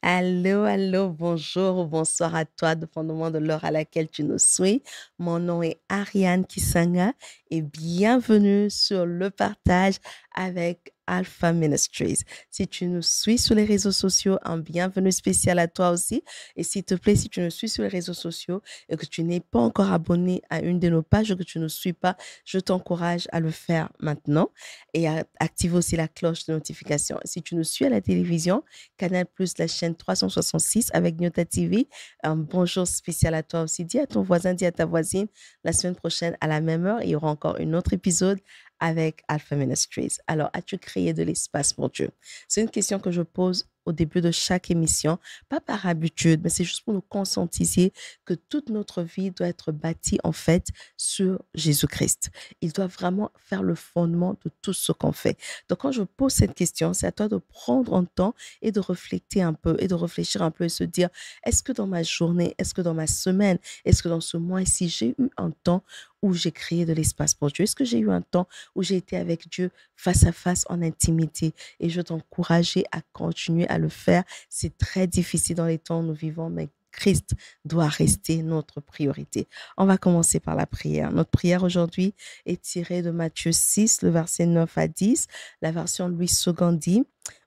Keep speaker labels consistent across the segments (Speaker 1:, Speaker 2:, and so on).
Speaker 1: Allô, allô, bonjour ou bonsoir à toi, dépendamment de l'heure à laquelle tu nous suis. Mon nom est Ariane Kisanga et bienvenue sur le partage avec Alpha Ministries. Si tu nous suis sur les réseaux sociaux, un bienvenue spécial à toi aussi. Et s'il te plaît, si tu nous suis sur les réseaux sociaux et que tu n'es pas encore abonné à une de nos pages ou que tu ne nous suis pas, je t'encourage à le faire maintenant et à activer aussi la cloche de notification. Si tu nous suis à la télévision, Canal+, la chaîne 366 avec Nyota TV. Un bonjour spécial à toi aussi. Dis à ton voisin, dis à ta voisine, la semaine prochaine, à la même heure, il y aura encore un autre épisode avec Alpha Ministries. Alors, as-tu créé de l'espace pour Dieu? C'est une question que je pose au début de chaque émission, pas par habitude, mais c'est juste pour nous conscientiser que toute notre vie doit être bâtie en fait sur Jésus-Christ. Il doit vraiment faire le fondement de tout ce qu'on fait. Donc, quand je pose cette question, c'est à toi de prendre un temps et de réfléchir un peu et de réfléchir un peu et se dire, est-ce que dans ma journée, est-ce que dans ma semaine, est-ce que dans ce mois-ci, j'ai eu un temps où j'ai créé de l'espace pour Dieu? Est-ce que j'ai eu un temps où j'ai été avec Dieu face à face en intimité? Et je t'encourage à continuer à le faire. C'est très difficile dans les temps où nous vivons, mais Christ doit rester notre priorité. On va commencer par la prière. Notre prière aujourd'hui est tirée de Matthieu 6, le verset 9 à 10. La version Louis II dit,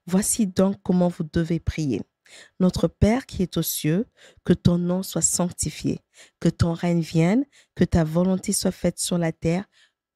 Speaker 1: voici donc comment vous devez prier. Notre Père qui est aux cieux, que ton nom soit sanctifié, que ton règne vienne, que ta volonté soit faite sur la terre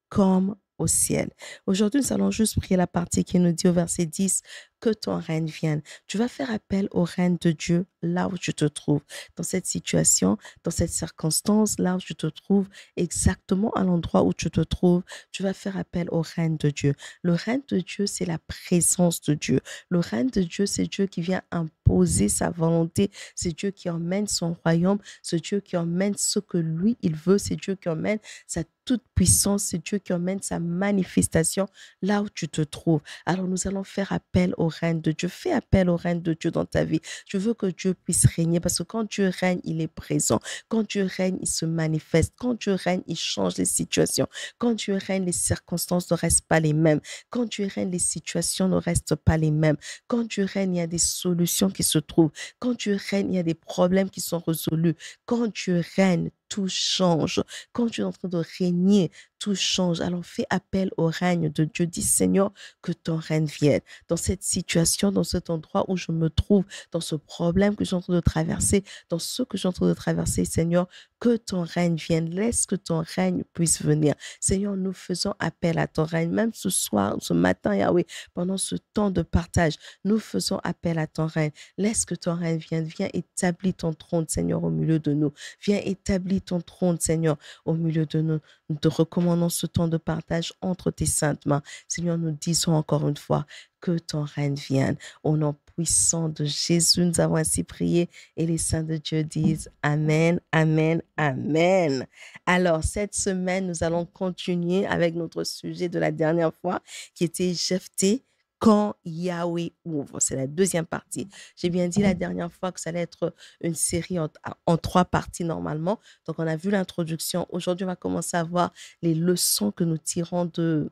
Speaker 1: comme au ciel. Aujourd'hui, nous allons juste prier la partie qui nous dit au verset 10 que ton règne vienne. Tu vas faire appel au règne de Dieu là où tu te trouves, dans cette situation, dans cette circonstance, là où tu te trouves, exactement à l'endroit où tu te trouves, tu vas faire appel au règne de Dieu. Le règne de Dieu, c'est la présence de Dieu. Le règne de Dieu, c'est Dieu qui vient imposer sa volonté. C'est Dieu qui emmène son royaume. C'est Dieu qui emmène ce que lui, il veut. C'est Dieu qui emmène sa toute puissance. C'est Dieu qui emmène sa manifestation là où tu te trouves. Alors, nous allons faire appel au règne de Dieu. Fais appel au règne de Dieu dans ta vie. Je veux que Dieu puisse régner parce que quand Dieu règne, il est présent. Quand Dieu règne, il se manifeste. Quand Dieu règne, il change les situations. Quand Dieu règne, les circonstances ne restent pas les mêmes. Quand Dieu règne, les situations ne restent pas les mêmes. Quand Dieu règne, il y a des solutions qui se trouvent. Quand Dieu règne, il y a des problèmes qui sont résolus. Quand Dieu règne, tout change. Quand tu es en train de régner, tout change. Alors fais appel au règne de Dieu. Dis Seigneur, que ton règne vienne. Dans cette situation, dans cet endroit où je me trouve, dans ce problème que je suis en train de traverser, dans ce que je suis en train de traverser, Seigneur, que ton règne vienne. Laisse que ton règne puisse venir. Seigneur, nous faisons appel à ton règne. Même ce soir, ce matin, Yahweh, pendant ce temps de partage, nous faisons appel à ton règne. Laisse que ton règne vienne. Viens établir ton trône, Seigneur, au milieu de nous. Viens établir ton trône, Seigneur, au milieu de nous. Nous te recommandons ce temps de partage entre tes saintes mains. Seigneur, nous disons encore une fois que ton règne vienne. Au nom puissant de Jésus, nous avons ainsi prié et les saints de Dieu disent Amen, Amen, Amen. Alors, cette semaine, nous allons continuer avec notre sujet de la dernière fois qui était Jephthé quand Yahweh ouvre. C'est la deuxième partie. J'ai bien dit la dernière fois que ça allait être une série en trois parties normalement. Donc, on a vu l'introduction. Aujourd'hui, on va commencer à voir les leçons que nous tirons de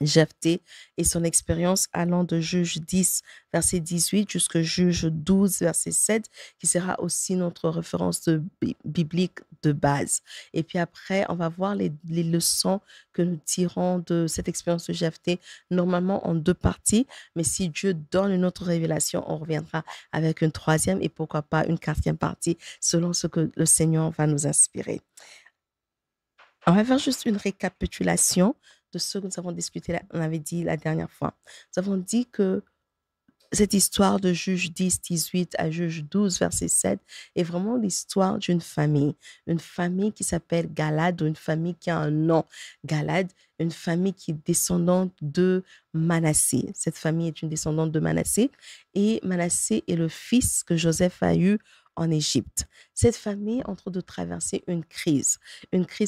Speaker 1: Jephthé et son expérience allant de Juge 10, verset 18 jusqu'à Juge 12, verset 7, qui sera aussi notre référence biblique de base. Et puis après, on va voir les leçons que nous tirons de cette expérience de Jephthé, normalement en deux parties, mais si Dieu donne une autre révélation, on reviendra avec une troisième et pourquoi pas une quatrième partie, selon ce que le Seigneur va nous inspirer. On va faire juste une récapitulation de ce que nous avons discuté, on avait dit la dernière fois. Nous avons dit que cette histoire de Juge 10, 18 à Juge 12, verset 7 est vraiment l'histoire d'une famille. Une famille qui s'appelle Galad, ou une famille qui a un nom, Galad, une famille qui est descendante de Manassé. Cette famille est une descendante de Manassé et Manassé est le fils que Joseph a eu en Égypte. Cette famille est en train de traverser une crise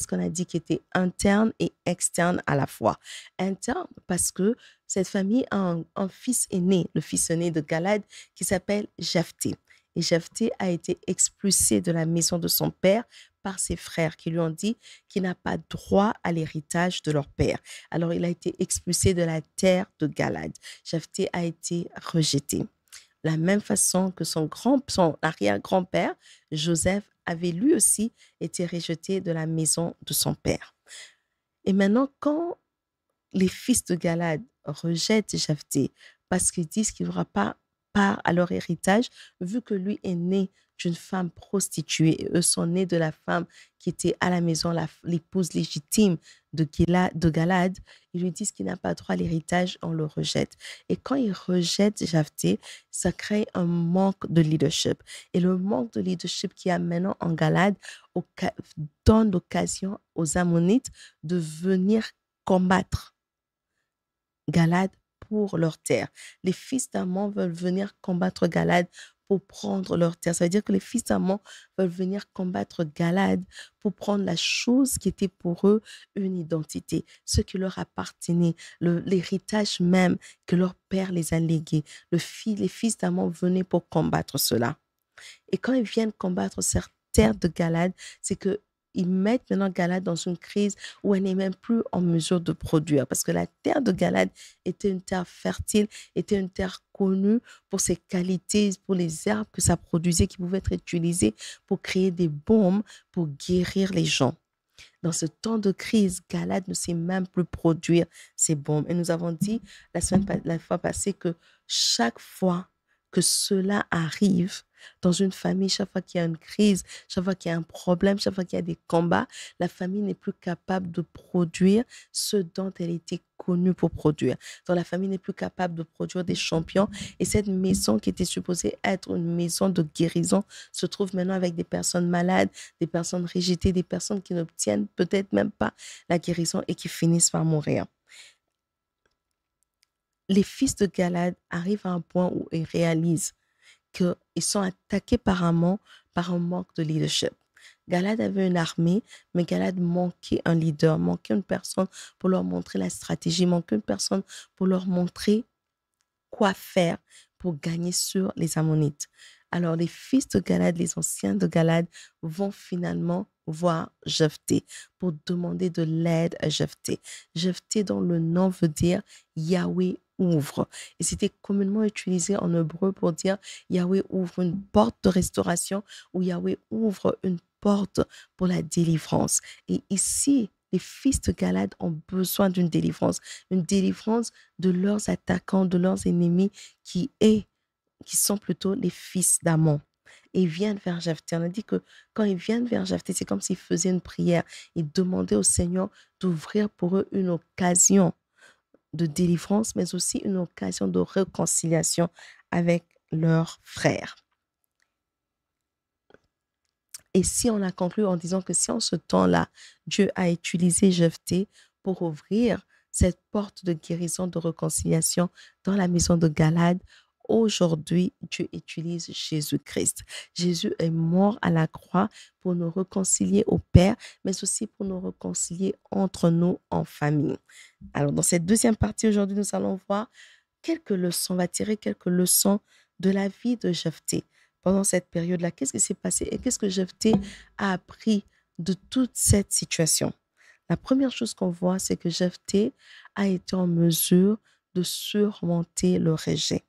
Speaker 1: qu'on a dit qui était interne et externe à la fois. Interne parce que cette famille a un fils aîné, le fils aîné de Galad, qui s'appelle Jephthé. Et Jephthé a été expulsé de la maison de son père par ses frères qui lui ont dit qu'il n'a pas droit à l'héritage de leur père. Alors, il a été expulsé de la terre de Galad. Jephthé a été rejeté. la même façon que son arrière-grand-père, Joseph, avait lui aussi été rejeté de la maison de son père. Et maintenant, quand les fils de Galad rejettent Jephthé parce qu'ils disent qu'il n'aura pas part à leur héritage, vu que lui est né d'une femme prostituée et eux sont nés de la femme qui était à la maison, l'épouse légitime de Galad, ils lui disent qu'il n'a pas droit à l'héritage, on le rejette. Et quand ils rejettent Jephthé, ça crée un manque de leadership. Et le manque de leadership qu'il y a maintenant en Galad donne l'occasion aux Ammonites de venir combattre Galad pour leur terre. Les fils d'Ammon veulent venir combattre Galad pour prendre leur terre. Ça veut dire que les fils d'Ammon veulent venir combattre Galad pour prendre la chose qui était pour eux une identité, ce qui leur appartenait, l'héritage même que leur père les a légué. Les fils d'Ammon venaient pour combattre cela. Et quand ils viennent combattre cette terre de Galad, c'est que ils mettent maintenant Galad dans une crise où elle n'est même plus en mesure de produire. Parce que la terre de Galad était une terre fertile, était une terre connue pour ses qualités, pour les herbes que ça produisait, qui pouvaient être utilisées pour créer des bombes, pour guérir les gens. Dans ce temps de crise, Galad ne sait même plus produire ces bombes. Et nous avons dit la fois passée que chaque fois que cela arrive dans une famille, chaque fois qu'il y a une crise, chaque fois qu'il y a un problème, chaque fois qu'il y a des combats, la famille n'est plus capable de produire ce dont elle était connue pour produire. Donc la famille n'est plus capable de produire des champions et cette maison qui était supposée être une maison de guérison se trouve maintenant avec des personnes malades, des personnes rejetées, des personnes qui n'obtiennent peut-être même pas la guérison et qui finissent par mourir. Les fils de Galad arrivent à un point où ils réalisent qu'ils sont attaqués par un manque de leadership. Galad avait une armée, mais Galad manquait un leader, manquait une personne pour leur montrer la stratégie, manquait une personne pour leur montrer quoi faire pour gagner sur les Ammonites. Alors les fils de Galad, les anciens de Galad, vont finalement voir Jephthé pour demander de l'aide à Jephthé. Jephthé dont le nom veut dire Yahweh ouvre. Et c'était communément utilisé en hébreu pour dire Yahweh ouvre une porte de restauration ou Yahweh ouvre une porte pour la délivrance. Et ici, les fils de Galad ont besoin d'une délivrance de leurs attaquants, de leurs ennemis qui sont plutôt les fils d'Ammon. Et ils viennent vers Jephthé. On a dit que quand ils viennent vers Jephthé, c'est comme s'ils faisaient une prière. Ils demandaient au Seigneur d'ouvrir pour eux une occasion de délivrance, mais aussi une occasion de réconciliation avec leurs frères. Et si on a conclu en disant que si en ce temps-là, Dieu a utilisé Jephthé pour ouvrir cette porte de guérison, de réconciliation dans la maison de Galad, aujourd'hui, Dieu utilise Jésus-Christ. Jésus est mort à la croix pour nous réconcilier au Père, mais aussi pour nous réconcilier entre nous en famille. Alors, dans cette deuxième partie, aujourd'hui, nous allons voir quelques leçons, on va tirer quelques leçons de la vie de Jephthé. Pendant cette période-là, qu'est-ce qui s'est passé et qu'est-ce que Jephthé a appris de toute cette situation? La première chose qu'on voit, c'est que Jephthé a été en mesure de surmonter le rejet.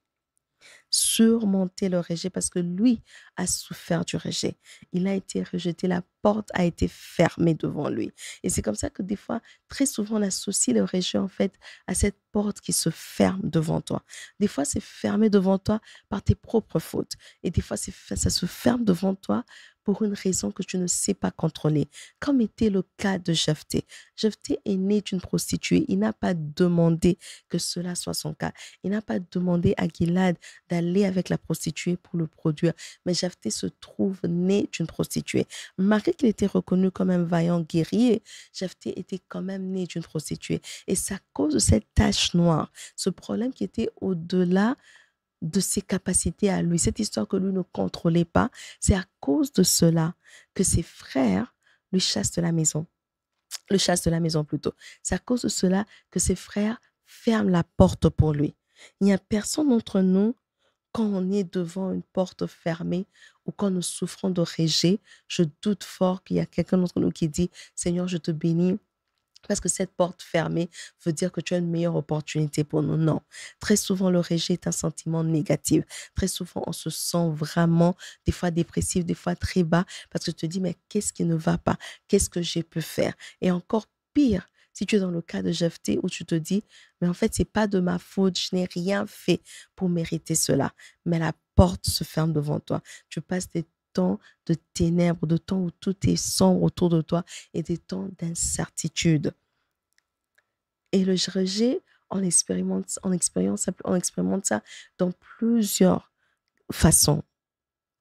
Speaker 1: Surmonter le rejet parce que lui a souffert du rejet. Il a été rejeté, la porte a été fermée devant lui. Et c'est comme ça que des fois, très souvent, on associe le rejet en fait à cette porte qui se ferme devant toi. Des fois, c'est fermé devant toi par tes propres fautes. Et des fois, ça se ferme devant toi pour une raison que tu ne sais pas contrôler. Comme était le cas de Jephthé. Jephthé est né d'une prostituée. Il n'a pas demandé que cela soit son cas. Il n'a pas demandé à Gilad d'aller avec la prostituée pour le produire. Mais Jephthé se trouve né d'une prostituée. Malgré qu'il était reconnu comme un vaillant guerrier, Jephthé était quand même né d'une prostituée. Et c'est à cause de cette tache noire, ce problème qui était au-delà de ses capacités à lui, cette histoire que lui ne contrôlait pas, c'est à cause de cela que ses frères lui chassent de la maison. Le chassent de la maison plutôt. C'est à cause de cela que ses frères ferment la porte pour lui. Il n'y a personne d'entre nous, quand on est devant une porte fermée ou quand nous souffrons de rejet, je doute fort qu'il y a quelqu'un d'entre nous qui dit « Seigneur, je te bénis Parce que cette porte fermée veut dire que tu as une meilleure opportunité pour nous. Non. Très souvent, le rejet est un sentiment négatif. Très souvent, on se sent vraiment, des fois dépressif, des fois très bas, parce que tu te dis, mais qu'est-ce qui ne va pas? Qu'est-ce que j'ai pu faire? Et encore pire, si tu es dans le cas de Jephthé où tu te dis, mais en fait, c'est pas de ma faute, je n'ai rien fait pour mériter cela. Mais la porte se ferme devant toi. Tu passes des temps de ténèbres, de temps où tout est sombre autour de toi et des temps d'incertitude. Et le rejet, on expérimente ça dans plusieurs façons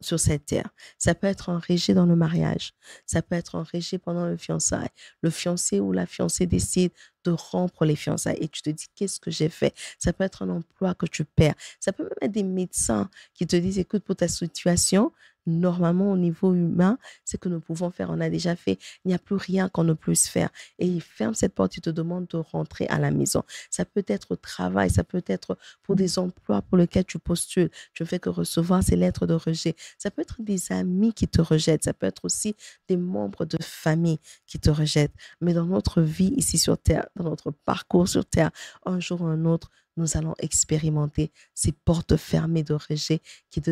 Speaker 1: sur cette terre. Ça peut être un rejet dans le mariage. Ça peut être un rejet pendant le fiançailles. Le fiancé ou la fiancée décide de rompre les fiançailles et tu te dis, qu'est-ce que j'ai fait? Ça peut être un emploi que tu perds. Ça peut même être des médecins qui te disent, écoute, pour ta situation, normalement, au niveau humain, c'est que nous pouvons faire, on a déjà fait. Il n'y a plus rien qu'on ne puisse faire. Et il ferme cette porte, il te demande de rentrer à la maison. Ça peut être au travail, ça peut être pour des emplois pour lesquels tu postules. Tu ne fais que recevoir ces lettres de rejet. Ça peut être des amis qui te rejettent. Ça peut être aussi des membres de famille qui te rejettent. Mais dans notre vie ici sur Terre, dans notre parcours sur Terre, un jour ou un autre, nous allons expérimenter ces portes fermées de rejet qui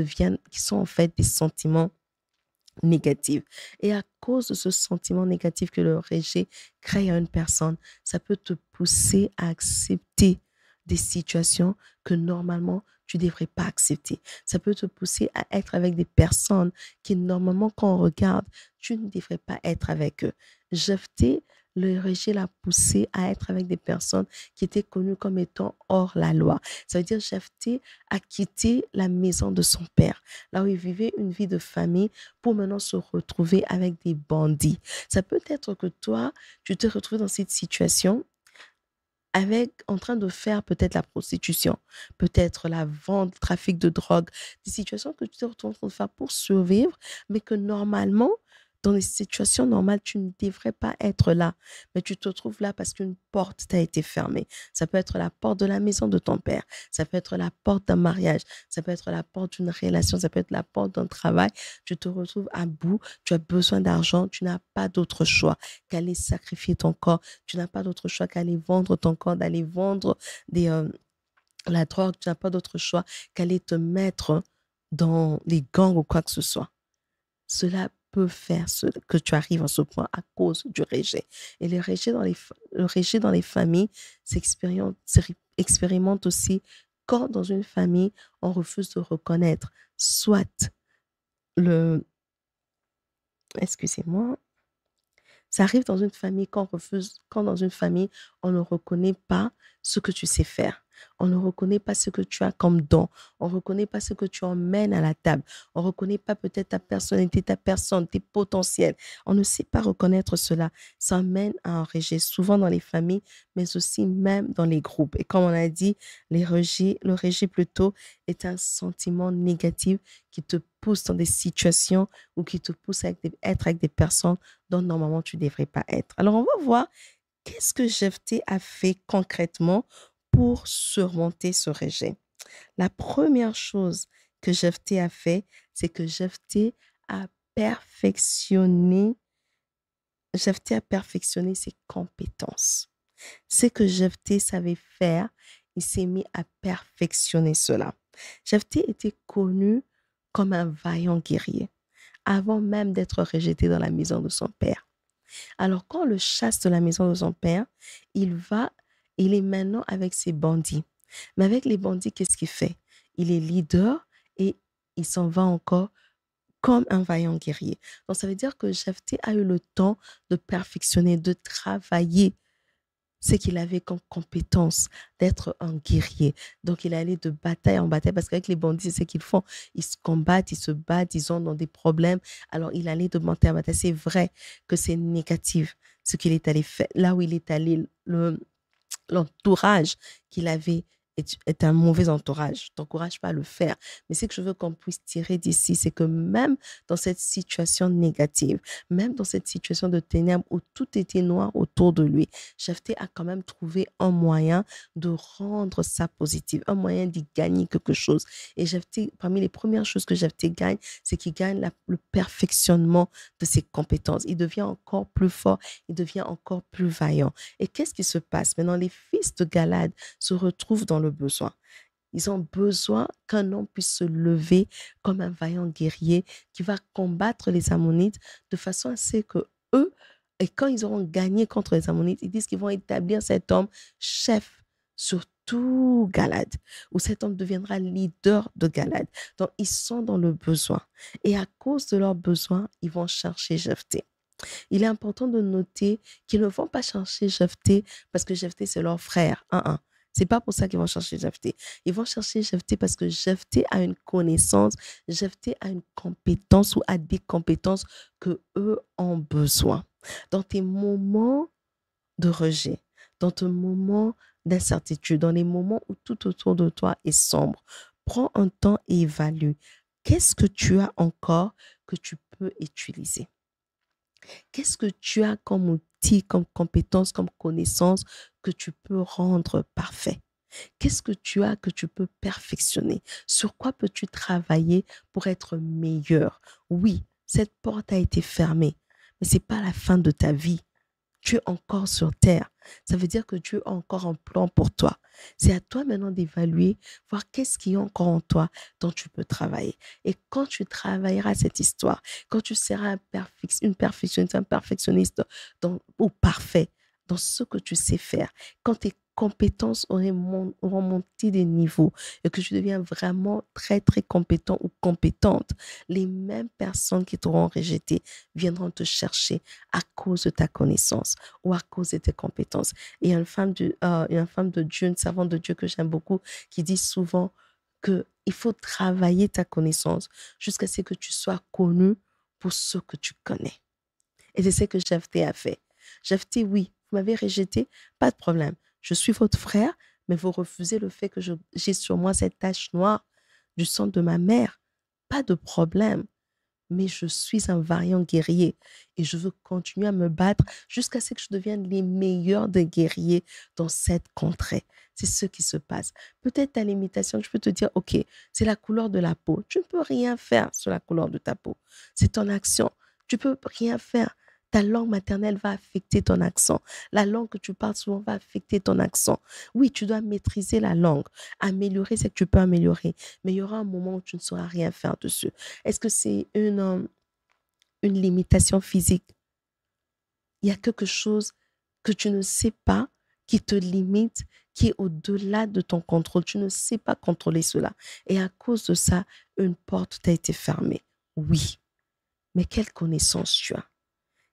Speaker 1: sont en fait des sentiments négatifs. Et à cause de ce sentiment négatif que le rejet crée à une personne, ça peut te pousser à accepter des situations que normalement tu ne devrais pas accepter. Ça peut te pousser à être avec des personnes qui normalement quand on regarde, tu ne devrais pas être avec eux. Jephthé, le rejet l'a poussé à être avec des personnes qui étaient connues comme étant hors la loi. Ça veut dire Jephthé a quitté la maison de son père, là où il vivait une vie de famille, pour maintenant se retrouver avec des bandits. Ça peut être que toi, tu te retrouves dans cette situation en train de faire peut-être la prostitution, peut-être la vente, le trafic de drogue, des situations que tu te retrouves en train de faire pour survivre, mais que normalement, dans les situations normales, tu ne devrais pas être là, mais tu te trouves là parce qu'une porte t'a été fermée. Ça peut être la porte de la maison de ton père, ça peut être la porte d'un mariage, ça peut être la porte d'une relation, ça peut être la porte d'un travail. Tu te retrouves à bout, tu as besoin d'argent, tu n'as pas d'autre choix qu'aller sacrifier ton corps. Tu n'as pas d'autre choix qu'aller vendre ton corps, d'aller vendre la drogue. Tu n'as pas d'autre choix qu'aller te mettre dans les gangs ou quoi que ce soit. Cela peut faire que tu arrives à ce point à cause du rejet. Et le rejet dans les familles s'expérimente aussi quand dans une famille, on refuse de reconnaître soit le... Excusez-moi. Ça arrive dans une famille quand dans une famille, on ne reconnaît pas ce que tu sais faire. On ne reconnaît pas ce que tu as comme don. On ne reconnaît pas ce que tu emmènes à la table. On ne reconnaît pas peut-être ta personnalité, ta personne, tes potentiels. On ne sait pas reconnaître cela. Ça mène à un rejet, souvent dans les familles, mais aussi même dans les groupes. Et comme on a dit, le rejet plutôt est un sentiment négatif qui te pousse dans des situations ou qui te pousse à être avec des personnes dont normalement tu ne devrais pas être. Alors, on va voir qu'est-ce que Jephthé a fait concrètement pour surmonter ce rejet. La première chose que Jephthé a fait, c'est que a perfectionné, Jephthé a perfectionné ses compétences. Ce que Jephthé savait faire, il s'est mis à perfectionner cela. Jephthé était connu comme un vaillant guerrier avant même d'être rejeté dans la maison de son père. Alors, quand on le chasse de la maison de son père, il est maintenant avec ses bandits. Mais avec les bandits, qu'est-ce qu'il fait? Il est leader et il s'en va encore comme un vaillant guerrier. Donc, ça veut dire que Jephthé a eu le temps de perfectionner, de travailler ce qu'il avait comme compétence d'être un guerrier. Donc, il allait de bataille en bataille parce qu'avec les bandits, c'est ce qu'ils font. Ils se combattent, ils se battent, ils ont dans des problèmes. Alors, il allait de bataille en bataille. C'est vrai que c'est négatif ce qu'il est allé faire, là où il est allé, l'entourage qu'il avait est un mauvais entourage. Je ne t'encourage pas à le faire. Mais ce que je veux qu'on puisse tirer d'ici, c'est que même dans cette situation négative, même dans cette situation de ténèbres où tout était noir autour de lui, Jephthé a quand même trouvé un moyen de rendre ça positif, un moyen d'y gagner quelque chose. Et Jephthé, parmi les premières choses que Jephthé gagne, c'est qu'il gagne le perfectionnement de ses compétences. Il devient encore plus fort, il devient encore plus vaillant. Et qu'est-ce qui se passe? Maintenant, les fils de Galad se retrouvent dans le besoin. Ils ont besoin qu'un homme puisse se lever comme un vaillant guerrier qui va combattre les Ammonites de façon à ce que eux, et quand ils auront gagné contre les Ammonites, ils disent qu'ils vont établir cet homme chef sur tout Galad, où cet homme deviendra leader de Galad. Donc, ils sont dans le besoin. Et à cause de leur besoin, ils vont chercher Jephthé. Il est important de noter qu'ils ne vont pas chercher Jephthé parce que Jephthé, c'est leur frère. C'est pas pour ça qu'ils vont chercher Jephthé. Ils vont chercher Jephthé parce que Jephthé a une connaissance, Jephthé a une compétence ou a des compétences que eux ont besoin. Dans tes moments de rejet, dans tes moments d'incertitude, dans les moments où tout autour de toi est sombre, prends un temps et évalue. Qu'est-ce que tu as encore que tu peux utiliser? Qu'est-ce que tu as comme outil, comme compétence, comme connaissance que tu peux rendre parfait? Qu'est-ce que tu as que tu peux perfectionner? Sur quoi peux-tu travailler pour être meilleur? Oui, cette porte a été fermée, mais ce n'est pas la fin de ta vie. Tu es encore sur terre. Ça veut dire que Dieu a encore un plan pour toi. C'est à toi maintenant d'évaluer, voir qu'est-ce qu'il y a encore en toi dont tu peux travailler. Et quand tu travailleras cette histoire, quand tu seras une perfectionniste, un perfectionniste ou parfait dans ce que tu sais faire, quand tes compétences auront monté des niveaux et que tu deviens vraiment très, très compétent ou compétente, les mêmes personnes qui t'auront rejeté viendront te chercher à cause de ta connaissance ou à cause de tes compétences. Et il y a une femme de Dieu, une servante de Dieu que j'aime beaucoup, qui dit souvent qu'il faut travailler ta connaissance jusqu'à ce que tu sois connu pour ce que tu connais. Et c'est ce que Jephthé a fait. Jephthé, oui, vous m'avez rejeté, pas de problème. Je suis votre frère, mais vous refusez le fait que j'ai sur moi cette tache noire du sang de ma mère. Pas de problème. Mais je suis un vaillant guerrier et je veux continuer à me battre jusqu'à ce que je devienne les meilleurs des guerriers dans cette contrée. C'est ce qui se passe. Peut-être ta limitation, je peux te dire, OK, c'est la couleur de la peau. Tu ne peux rien faire sur la couleur de ta peau. C'est ton action. Tu ne peux rien faire. Ta langue maternelle va affecter ton accent. La langue que tu parles souvent va affecter ton accent. Oui, tu dois maîtriser la langue. Améliorer ce que tu peux améliorer. Mais il y aura un moment où tu ne sauras rien faire dessus. Est-ce que c'est une limitation physique? Il y a quelque chose que tu ne sais pas qui te limite, qui est au-delà de ton contrôle. Tu ne sais pas contrôler cela. Et à cause de ça, une porte t'a été fermée. Oui, mais quelle connaissance tu as?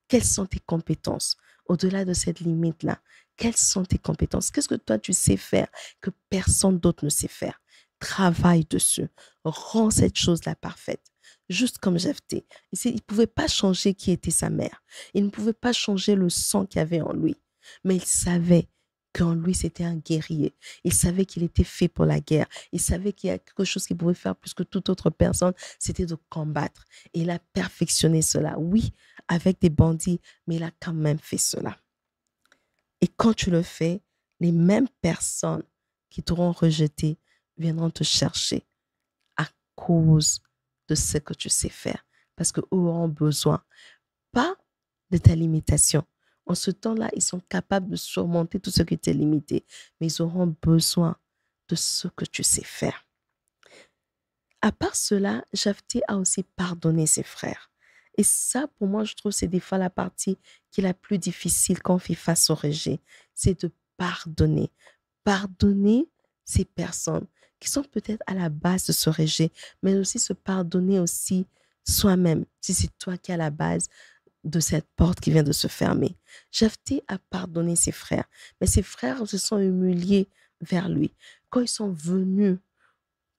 Speaker 1: Quelles sont tes compétences au-delà de cette limite-là? Quelles sont tes compétences? Qu'est-ce que toi, tu sais faire que personne d'autre ne sait faire? Travaille dessus. Rends cette chose-là parfaite. Juste comme Jephthé. Il ne pouvait pas changer qui était sa mère. Il ne pouvait pas changer le sang qu'il y avait en lui. Mais il savait qu'en lui, c'était un guerrier. Il savait qu'il était fait pour la guerre. Il savait qu'il y a quelque chose qu'il pouvait faire plus que toute autre personne, c'était de combattre. Et il a perfectionné cela. Oui, avec des bandits, mais il a quand même fait cela. Et quand tu le fais, les mêmes personnes qui t'auront rejeté viendront te chercher à cause de ce que tu sais faire. Parce qu'eux auront besoin, pas de ta limitation. En ce temps-là, ils sont capables de surmonter tout ce qui t'est limité, mais ils auront besoin de ce que tu sais faire. À part cela, Jephthé a aussi pardonné ses frères. Et ça, pour moi, je trouve, c'est des fois la partie qui est la plus difficile quand on fait face au rejet. C'est de pardonner. Pardonner ces personnes qui sont peut-être à la base de ce rejet, mais aussi se pardonner aussi soi-même, si c'est toi qui es à la base de cette porte qui vient de se fermer. Jephthé a pardonné ses frères, mais ses frères se sont humiliés vers lui. Quand ils sont venus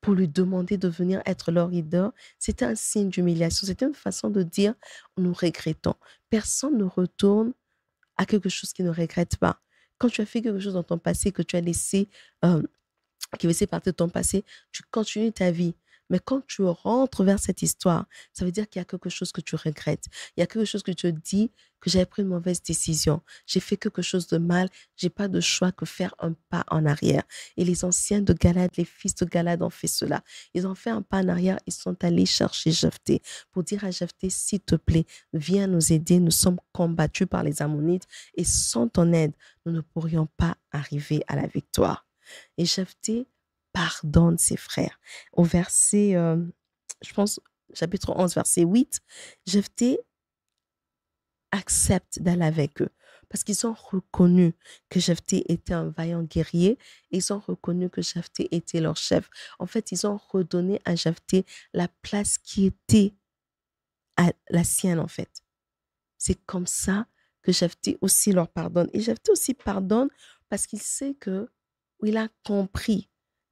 Speaker 1: pour lui demander de venir être leur leader, c'était un signe d'humiliation. C'était une façon de dire, nous regrettons. Personne ne retourne à quelque chose qu'il ne regrette pas. Quand tu as fait quelque chose dans ton passé que tu as laissé qui veut essayer de partir de ton passé, tu continues ta vie. Mais quand tu rentres vers cette histoire, ça veut dire qu'il y a quelque chose que tu regrettes. Il y a quelque chose que tu te dis que j'avais pris une mauvaise décision. J'ai fait quelque chose de mal. J'ai pas de choix que faire un pas en arrière. Et les anciens de Galad, les fils de Galad ont fait cela. Ils ont fait un pas en arrière. Ils sont allés chercher Jephthé pour dire à Jephthé, s'il te plaît, viens nous aider. Nous sommes combattus par les Ammonites et sans ton aide, nous ne pourrions pas arriver à la victoire. Et Jephthé pardonne ses frères. Au verset, je pense, chapitre 11, verset 8, Jephthé accepte d'aller avec eux parce qu'ils ont reconnu que Jephthé était un vaillant guerrier. Ils ont reconnu que Jephthé était leur chef. En fait, ils ont redonné à Jephthé la place qui était à la sienne, en fait. C'est comme ça que Jephthé aussi leur pardonne. Et Jephthé aussi pardonne parce qu'il sait que, ou il a compris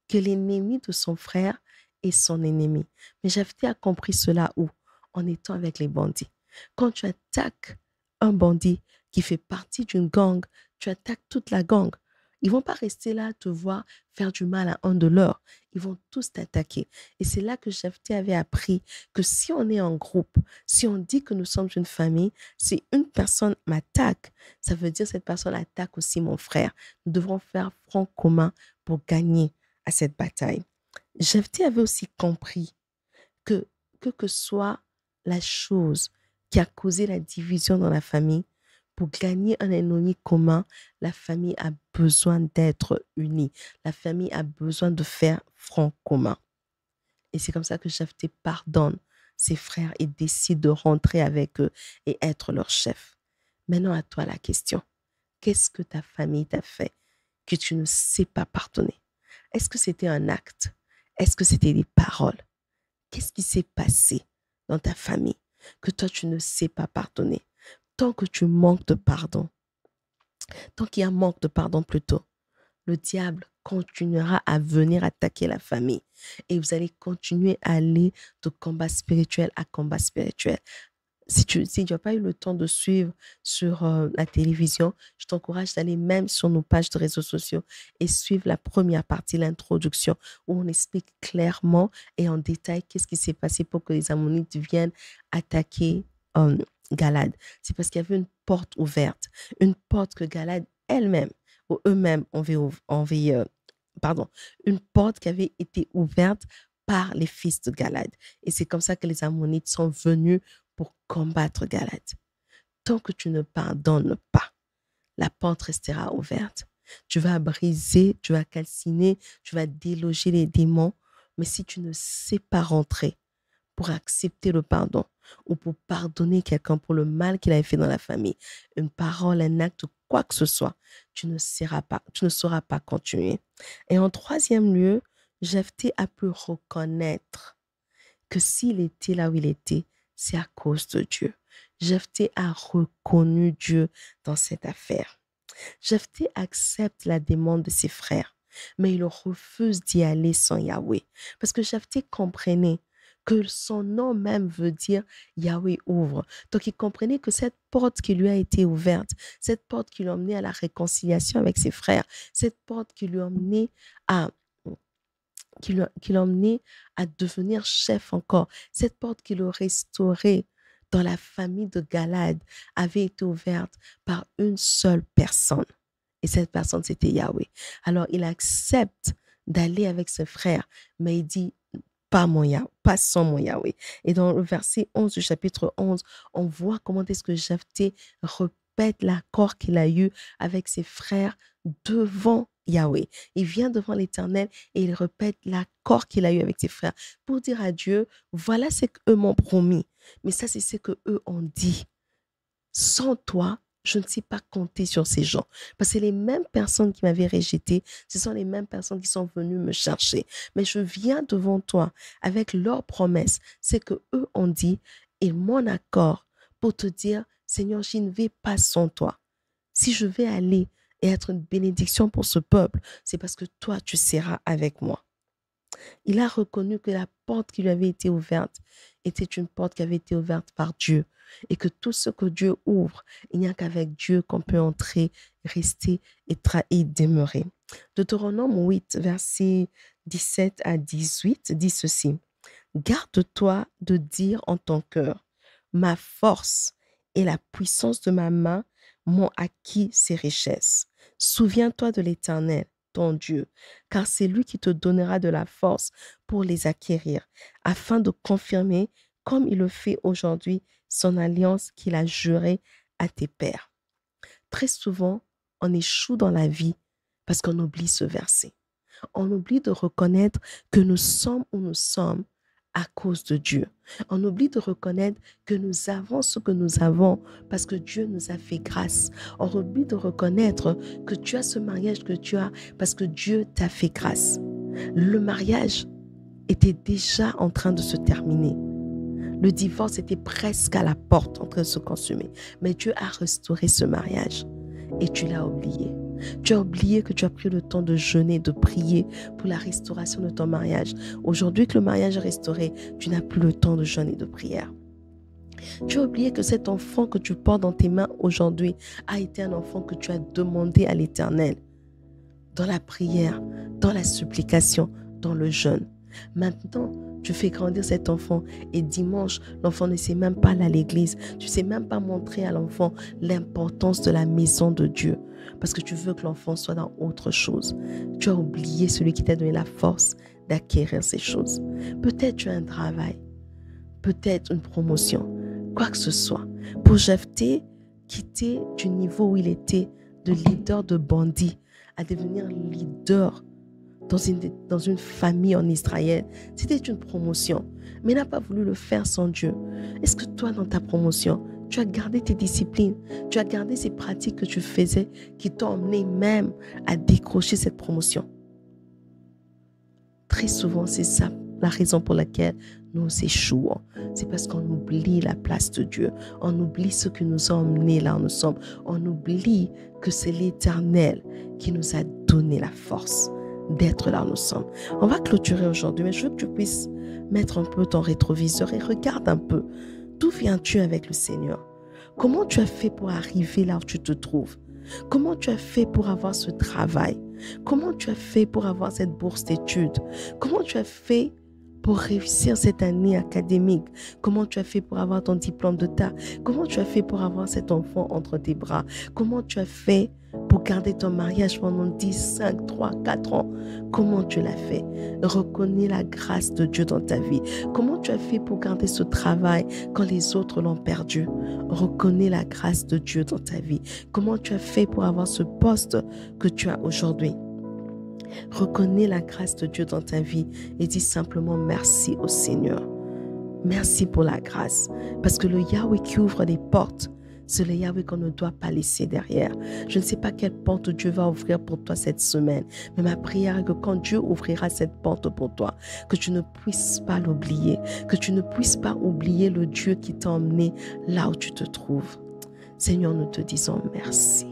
Speaker 1: que l'ennemi de son frère est son ennemi. Mais Jephthé a compris cela où? En étant avec les bandits. Quand tu attaques un bandit qui fait partie d'une gang, tu attaques toute la gang. Ils vont pas rester là à te voir faire du mal à un de leurs. Ils vont tous t'attaquer. Et c'est là que Jephthé avait appris que si on est en groupe, si on dit que nous sommes une famille, si une personne m'attaque, ça veut dire que cette personne attaque aussi mon frère. Nous devrons faire front commun pour gagner à cette bataille. Jephthé avait aussi compris que soit la chose qui a causé la division dans la famille, pour gagner un ennemi commun, la famille a besoin d'être unie. La famille a besoin de faire front commun. Et c'est comme ça que Jephthé pardonne ses frères et décide de rentrer avec eux et être leur chef. Maintenant, à toi la question. Qu'est-ce que ta famille t'a fait que tu ne sais pas pardonner? Est-ce que c'était un acte? Est-ce que c'était des paroles? Qu'est-ce qui s'est passé dans ta famille que toi, tu ne sais pas pardonner? Tant que tu manques de pardon, tant qu'il y a un manque de pardon plutôt, le diable continuera à venir attaquer la famille et vous allez continuer à aller de combat spirituel à combat spirituel. Si tu n'as pas eu le temps de suivre sur la télévision, je t'encourage d'aller même sur nos pages de réseaux sociaux et suivre la première partie, l'introduction, où on explique clairement et en détail qu'est-ce qui s'est passé pour que les Ammonites viennent attaquer Galad. C'est parce qu'il y avait une porte ouverte, une porte que Galad elle-même, ou eux-mêmes une porte qui avait été ouverte par les fils de Galad. Et c'est comme ça que les Ammonites sont venus pour combattre Galad. Tant que tu ne pardonnes pas, la porte restera ouverte. Tu vas briser, tu vas calciner, tu vas déloger les démons. Mais si tu ne sais pas rentrer pour accepter le pardon ou pour pardonner quelqu'un pour le mal qu'il avait fait dans la famille, une parole, un acte, quoi que ce soit, tu ne sauras pas continuer. Et en troisième lieu, Jephthé a pu reconnaître que s'il était là où il était, c'est à cause de Dieu. Jephthé a reconnu Dieu dans cette affaire. Jephthé accepte la demande de ses frères, mais il refuse d'y aller sans Yahweh. Parce que Jephthé comprenait que son nom même veut dire Yahweh ouvre. Donc il comprenait que cette porte qui lui a été ouverte, cette porte qui l'a emmené à la réconciliation avec ses frères, cette porte qui lui a emmené à devenir chef encore. Cette porte qui le restaurait dans la famille de Galad avait été ouverte par une seule personne. Et cette personne, c'était Yahweh. Alors, il accepte d'aller avec ses frères, mais il dit, pas sans mon Yahweh. Et dans le verset 11 du chapitre 11, on voit comment est-ce que Jephthé répète l'accord qu'il a eu avec ses frères devant Yahweh. Il vient devant l'Éternel et il répète l'accord qu'il a eu avec ses frères pour dire à Dieu, voilà ce qu'eux m'ont promis, mais ça c'est ce qu'eux ont dit. Sans toi, je ne sais pas compter sur ces gens. Parce que les mêmes personnes qui m'avaient rejeté, ce sont les mêmes personnes qui sont venues me chercher. Mais je viens devant toi avec leurs promesses, c'est que eux ont dit, et mon accord pour te dire, Seigneur, je ne vais pas sans toi. Si je vais aller et être une bénédiction pour ce peuple, c'est parce que toi, tu seras avec moi. Il a reconnu que la porte qui lui avait été ouverte était une porte qui avait été ouverte par Dieu et que tout ce que Dieu ouvre, il n'y a qu'avec Dieu qu'on peut entrer, rester et demeurer. Deutéronome 8, versets 17 à 18 dit ceci. Garde-toi de dire en ton cœur, ma force et la puissance de ma main m'ont acquis ces richesses. Souviens-toi de l'Éternel, ton Dieu, car c'est lui qui te donnera de la force pour les acquérir, afin de confirmer, comme il le fait aujourd'hui, son alliance qu'il a jurée à tes pères. Très souvent, on échoue dans la vie parce qu'on oublie ce verset. On oublie de reconnaître que nous sommes où nous sommes à cause de Dieu. On oublie de reconnaître que nous avons ce que nous avons parce que Dieu nous a fait grâce. On oublie de reconnaître que tu as ce mariage que tu as parce que Dieu t'a fait grâce. Le mariage était déjà en train de se terminer. Le divorce était presque à la porte en train de se consumer. Mais Dieu a restauré ce mariage et tu l'as oublié. Tu as oublié que tu as pris le temps de jeûner, de prier pour la restauration de ton mariage. Aujourd'hui que le mariage est restauré, tu n'as plus le temps de jeûne et de prière. Tu as oublié que cet enfant que tu portes dans tes mains aujourd'hui a été un enfant que tu as demandé à l'Éternel. Dans la prière, dans la supplication, dans le jeûne. Maintenant, tu fais grandir cet enfant et dimanche, l'enfant ne sait même pas aller à l'église. Tu ne sais même pas montrer à l'enfant l'importance de la maison de Dieu parce que tu veux que l'enfant soit dans autre chose. Tu as oublié celui qui t'a donné la force d'acquérir ces choses. Peut-être tu as un travail, peut-être une promotion, quoi que ce soit. Pour Jephthé, quitter du niveau où il était de leader de bandits à devenir leader dans une famille en Israël. C'était une promotion, mais il n'a pas voulu le faire sans Dieu. Est-ce que toi, dans ta promotion, tu as gardé tes disciplines, tu as gardé ces pratiques que tu faisais qui t'ont emmené même à décrocher cette promotion? Très souvent, c'est ça la raison pour laquelle nous échouons. C'est parce qu'on oublie la place de Dieu. On oublie ce qui nous a emmenés là où nous sommes. On oublie que c'est l'Éternel qui nous a donné la force d'être là où nous sommes. On va clôturer aujourd'hui, mais je veux que tu puisses mettre un peu ton rétroviseur et regarde un peu. D'où viens-tu avec le Seigneur? Comment tu as fait pour arriver là où tu te trouves? Comment tu as fait pour avoir ce travail? Comment tu as fait pour avoir cette bourse d'études? Comment tu as fait pour réussir cette année académique? Comment tu as fait pour avoir ton diplôme d'État? Comment tu as fait pour avoir cet enfant entre tes bras? Comment tu as fait pour garder ton mariage pendant 10, 5, 3, 4 ans? Comment tu l'as fait? Reconnais la grâce de Dieu dans ta vie. Comment tu as fait pour garder ce travail quand les autres l'ont perdu? Reconnais la grâce de Dieu dans ta vie. Comment tu as fait pour avoir ce poste que tu as aujourd'hui? Reconnais la grâce de Dieu dans ta vie et dis simplement merci au Seigneur. Merci pour la grâce. Parce que le Yahweh qui ouvre les portes, c'est le Yahweh qu'on ne doit pas laisser derrière. Je ne sais pas quelle porte Dieu va ouvrir pour toi cette semaine, mais ma prière est que quand Dieu ouvrira cette porte pour toi, que tu ne puisses pas l'oublier, que tu ne puisses pas oublier le Dieu qui t'a emmené là où tu te trouves. Seigneur, nous te disons merci.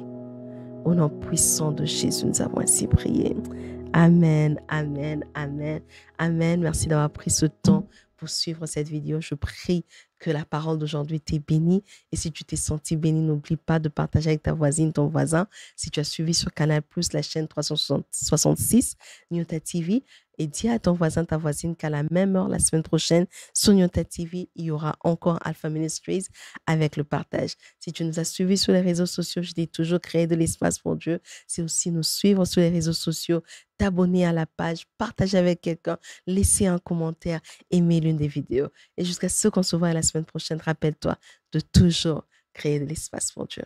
Speaker 1: Au nom puissant de Jésus, nous avons ainsi prié. Amen, amen, amen, amen. Merci d'avoir pris ce temps pour suivre cette vidéo. Je prie que la parole d'aujourd'hui t'ait béni. Et si tu t'es senti béni, n'oublie pas de partager avec ta voisine, ton voisin. Si tu as suivi sur Canal+, la chaîne 366, Nyota TV, et dis à ton voisin, ta voisine qu'à la même heure, la semaine prochaine, sur Nyota TV, il y aura encore Alpha Ministries avec le partage. Si tu nous as suivis sur les réseaux sociaux, je dis toujours créer de l'espace pour Dieu. C'est aussi nous suivre sur les réseaux sociaux, t'abonner à la page, partager avec quelqu'un, laisser un commentaire, aimer l'une des vidéos. Et jusqu'à ce qu'on se voit la semaine prochaine, rappelle-toi de toujours créer de l'espace pour Dieu.